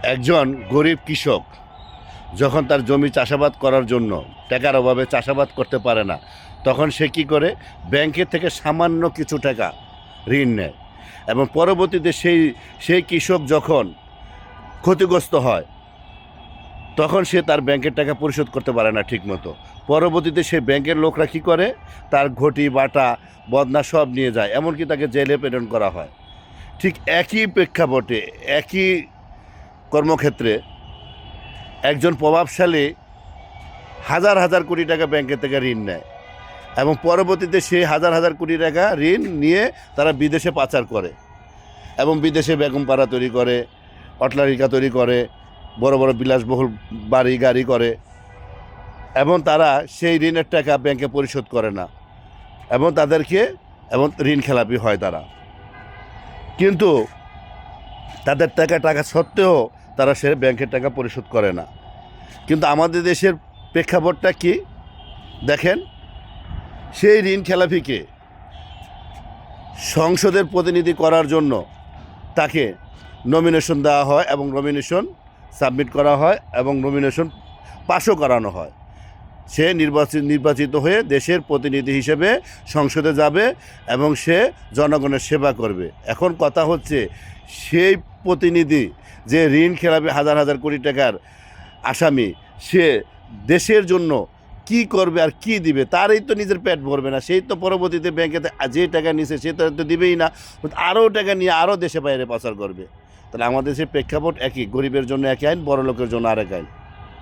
একজন গরিব কৃষক যখন তার জমি চাষাবাদ করার জন্য টাকার অভাবে চাষাবাদ করতে পারে না, তখন সে কী করে? ব্যাংকের থেকে সামান্য কিছু টাকা ঋণ নেয় এবং পরবর্তীতে সেই সেই কৃষক যখন ক্ষতিগ্রস্ত হয়, তখন সে তার ব্যাংকের টাকা পরিশোধ করতে পারে না ঠিকমতো। পরবর্তীতে সেই ব্যাংকের লোকরা কী করে? তার ঘটি বাটা বদনা সব নিয়ে যায়, এমনকি তাকে জেলে প্রেরণ করা হয়। ঠিক একই প্রেক্ষাপটে, একই কর্মক্ষেত্রে একজন প্রভাবশালী হাজার হাজার কোটি টাকা ব্যাংকের থেকে ঋণ নেয় এবং পরবর্তীতে সেই হাজার হাজার কোটি টাকা ঋণ নিয়ে তারা বিদেশে পাচার করে এবং বিদেশে বেগমপাড়া তৈরি করে, অট্টালিকা তৈরি করে, বড় বড় বিলাসবহুল বাড়ি গাড়ি করে এবং তারা সেই ঋণের টাকা ব্যাংকে পরিশোধ করে না এবং এবং ঋণ খেলাপি হয় তারা। কিন্তু তাদের টাকা সত্ত্বেও তারা সে ব্যাংকের টাকা পরিশোধ করে না। কিন্তু আমাদের দেশের প্রেক্ষাপটটা কি দেখেন, সেই ঋণ খেলাপিকে সংসদের প্রতিনিধি করার জন্য তাকে নমিনেশন দেওয়া হয় এবং নমিনেশন সাবমিট করা হয় এবং নমিনেশন পাশও করানো হয়। সে নির্বাচিত হয়ে দেশের প্রতিনিধি হিসেবে সংসদে যাবে এবং সে জনগণের সেবা করবে। এখন কথা হচ্ছে, সেই প্রতিনিধি যে ঋণ খেলাপি হাজার হাজার কোটি টাকার আসামি, সে দেশের জন্য কি করবে আর কি দিবে? তারই তো নিজের পেট ভরবে না। সেই তো পরবর্তীতে ব্যাংকে যে টাকা নিছে সে তো দিবেই না, আরও টাকা নিয়ে আরও দেশে বাইরে পাচার করবে। তাহলে আমাদের দেশের প্রেক্ষাপট একই, গরিবের জন্য এক আইন, বড় লোকের জন্য আরেক আইন।